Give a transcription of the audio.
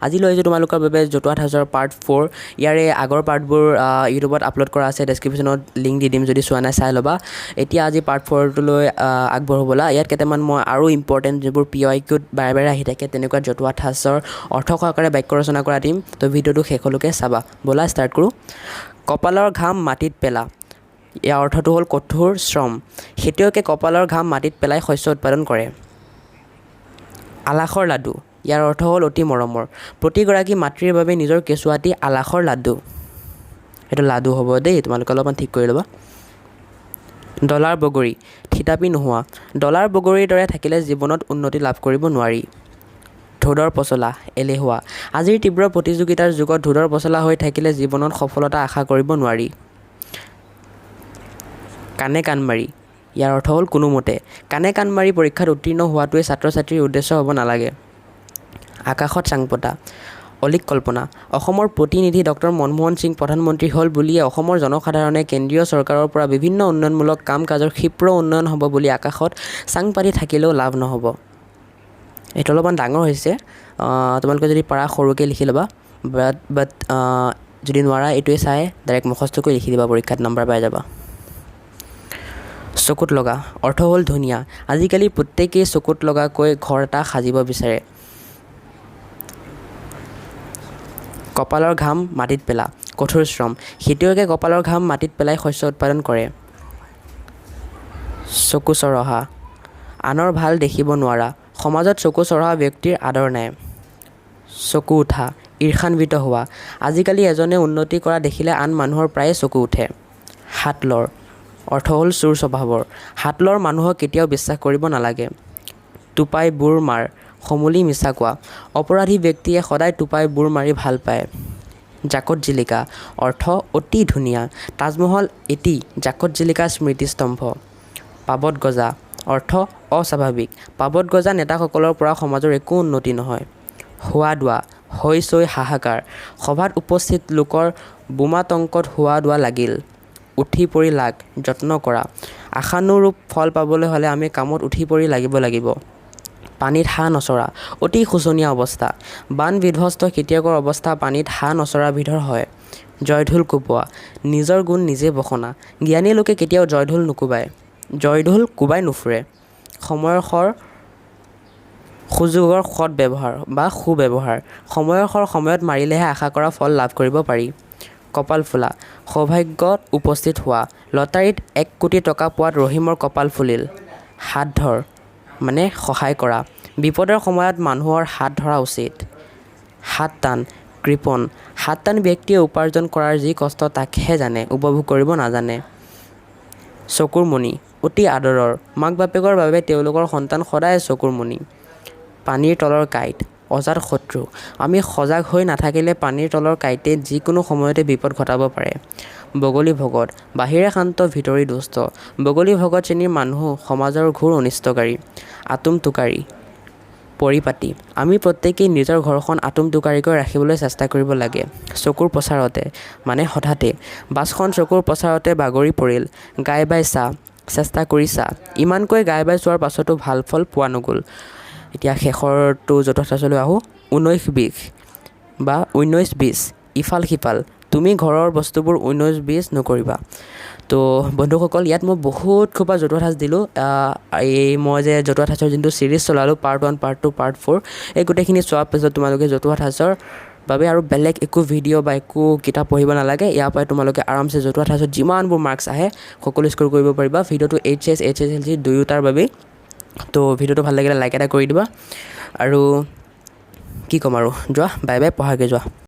আজি লৈ আহিছোঁ তোমালোকৰ বাবে জতুৱা ঠাঁচৰ পাৰ্ট 4 ইয়াৰে আগৰ পাৰ্টবোৰ ইউটিউবত আপলোড কৰা আছে ডেছক্ৰিপশ্যনত লিংক দি দিম যদি চোৱা নাই চাই ল'বা এতিয়া আজি পাৰ্ট 4 লৈ আগবঢ়ো ব'লা ইয়াত কেইটামান মই আৰু ইম্পৰ্টেণ্ট যিবোৰ PYQত বাৰে বাৰে আহি থাকে তেনেকুৱা জতুৱা ঠাঁচৰ অৰ্থ সহকাৰে বাক্য ৰচনা কৰা দিম তো ভিডিঅ'টো শেষলৈকে চাবা ব'লা ষ্টাৰ্ট কৰোঁ কপালৰ ঘাম মাটিত পেলা ইয়াৰ অৰ্থটো হ'ল কঠোৰ শ্ৰম খেতিয়কে কপালৰ ঘাম মাটিত পেলাই শস্য উৎপাদন কৰে আলাসৰ লাডু ইয়াৰ অৰ্থ হ'ল অতি মৰমৰ প্ৰতিগৰাকী মাতৃৰ বাবে নিজৰ কেঁচুৱাটি আলাসৰ লাডু এইটো লাডু হ'ব দেই তোমালোকে অলপমান ঠিক কৰি ল'বা ডলাৰ বগৰী থিতাপি নোহোৱা ডলাৰ বগৰীৰ দৰে থাকিলে জীৱনত উন্নতি লাভ কৰিব নোৱাৰি ধোদৰ পচলা এলেহুৱা আজিৰ তীব্ৰ প্ৰতিযোগিতাৰ যুগত ধোদৰ পচলা হৈ থাকিলে জীৱনত সফলতা আশা কৰিব নোৱাৰি কাণে কাণ মাৰি ইয়াৰ অৰ্থ হ'ল কোনোমতে কাণে কাণ মাৰি পৰীক্ষাত উত্তীৰ্ণ হোৱাটোৱে ছাত্ৰ ছাত্ৰীৰ উদ্দেশ্য হ'ব নালাগে আকাশত চাং পতা অলিক কল্পনা অসমৰ প্ৰতিনিধি ডক্টৰ মনমোহন সিং প্ৰধানমন্ত্ৰী হ'ল বুলিয়ে অসমৰ জনসাধাৰণে কেন্দ্ৰীয় চৰকাৰৰ পৰা বিভিন্ন উন্নয়নমূলক কাম কাজৰ ক্ষীপ্ৰ উন্নয়ন হ'ব বুলি আকাশত চাং পাতি থাকিলেও লাভ নহ'ব এইটো অলপমান ডাঙৰ হৈছে তোমালোকে যদি পাৰা সৰুকৈ লিখি ল'বা বাট যদি নোৱাৰা এইটোৱে চাই ডাইৰেক্ট মুখস্থকৈ লিখি দিবা পৰীক্ষাত নম্বৰ পাই যাবা চকুত লগা অৰ্থ হ'ল ধুনীয়া আজিকালি প্ৰত্যেকেই চকুত লগাকৈ ঘৰ এটা সাজিব বিচাৰে কপালৰ ঘাম মাটিত পেলা কঠোৰ শ্ৰম খেতিয়কে কপালৰ ঘাম মাটিত পেলাই শস্য উৎপাদন কৰে চকু চৰহা আনৰ ভাল দেখিব নোৱাৰা সমাজত চকু চৰহা ব্যক্তিৰ আদৰ নাই চকু উঠা ঈৰ্ষান্বিত হোৱা আজিকালি এজনে উন্নতি কৰা দেখিলে আন মানুহৰ প্ৰায়ে চকু উঠে হাত লৰ অৰ্থ হ'ল চোৰ স্বভাৱৰ হাত লৰ মানুহক কেতিয়াও বিশ্বাস কৰিব নালাগে টোপাই বুৰ মাৰ সমূলি মিছা কোৱা অপৰাধী ব্যক্তিয়ে সদায় টোপাই বুৰ মাৰি ভাল পায় জাকত জিলিকা অৰ্থ অতি ধুনীয়া তাজমহল এটি জাকত জিলিকা স্মৃতিস্তম্ভ পাবত গজা অৰ্থ অস্বাভাৱিক পাবত গজা নেতাসকলৰ পৰা সমাজৰ একো উন্নতি নহয় হোৱা দোৱা হৈ চৈ হাহাকাৰ সভাত উপস্থিত লোকৰ বোমাতংকত হোৱা দোৱা লাগিল উঠি পৰি লাগ যত্ন কৰা আশানুৰূপ ফল পাবলৈ হ'লে আমি কামত উঠি পৰি লাগিব পানীত হাঁহ নচৰা অতি শোচনীয় অৱস্থা বান বিধ্বস্ত খেতিয়কৰ অৱস্থা পানীত হাঁহ নচৰা বিধৰ হয় জয়ঢোল কোবোৱা নিজৰ গুণ নিজে বসনা জ্ঞানী লোকে কেতিয়াও জয়ঢোল কোবাই নুফুৰে সময়ৰ সুযোগৰ সৎ ব্যৱহাৰ বা সুব্যৱহাৰ সময়ৰ সময়ত মাৰিলেহে আশা কৰা ফল লাভ কৰিব পাৰি কপাল ফুলা সৌভাগ্যত উপস্থিত হোৱা লটাৰীত 1 কোটি টকা পোৱাত ৰহিমৰ কপাল ফুলিল হাত ধৰ মানে সহায় কৰা বিপদৰ সময়ত মানুহৰ হাত ধৰা উচিত হাত টান কৃপণ হাত টান ব্যক্তিয়ে উপাৰ্জন কৰাৰ যি কষ্ট তাকহে জানে উপভোগ কৰিব নাজানে চকুৰ মণি অতি আদৰৰ মাক বাপেকৰ বাবে তেওঁলোকৰ সন্তান সদায় চকুৰ মণি পানীৰ তলৰ কাঁইট অজাত শত্ৰু আমি সজাগ হৈ নাথাকিলে পানীৰ তলৰ কাঁইটে যিকোনো সময়তে বিপদ ঘটাব পাৰে বগলী ভগত বাহিৰে শান্ত ভিতৰি দুষ্ট বগলী ভগত শ্ৰেণীৰ মানুহ সমাজৰ ঘোৰ অনিষ্টকাৰী আতুম টোকাৰী পৰিপাটি আমি প্ৰত্যেকেই নিজৰ ঘৰখন আতুম টোকাৰীকৈ ৰাখিবলৈ চেষ্টা কৰিব লাগে চকুৰ প্ৰচাৰতে মানে হঠাতে বাছখন চকুৰ প্ৰচাৰতে বাগৰি পৰিল গাই বাই চা চেষ্টা কৰি চা ইমানকৈ গাই বাই চোৱাৰ পাছতো ভাল ফল পোৱা নগ'ল এতিয়া শেষৰটো জতুৱা ঠাঁচলৈ আহোঁ 19-20 বা 19-20 ইফাল সিফাল তুমি ঘৰৰ বস্তুবোৰ 19-20 নকৰিবা তো বন্ধুসকল ইয়াত মই বহুত খোপা জতুৱা ঠাঁচ দিলোঁ এই মই যে জতুৱা ঠাঁচৰ যোনটো ছিৰিজ চলালোঁ পাৰ্ট 1 পাৰ্ট 2 পাৰ্ট 4 এই গোটেইখিনি চোৱাৰ পিছত তোমালোকে জতুৱা ঠাঁচৰ বাবে আৰু বেলেগ একো ভিডিঅ' বা একো কিতাপ পঢ়িব নালাগে ইয়াৰ পৰাই তোমালোকে আৰামছে জতুৱা ঠাঁচত যিমানবোৰ মাৰ্কছ আহে সকলো স্ক'ৰ কৰিব পাৰিবা ভিডিঅ'টো HS HSLC দুয়োটাৰ বাবেই তো ভিডিঅ'টো ভাল লাগিলে লাইক এটা কৰি দিবা আৰু কি ক'ম আৰু যোৱা বাই বাই পঢ়াকৈ যোৱা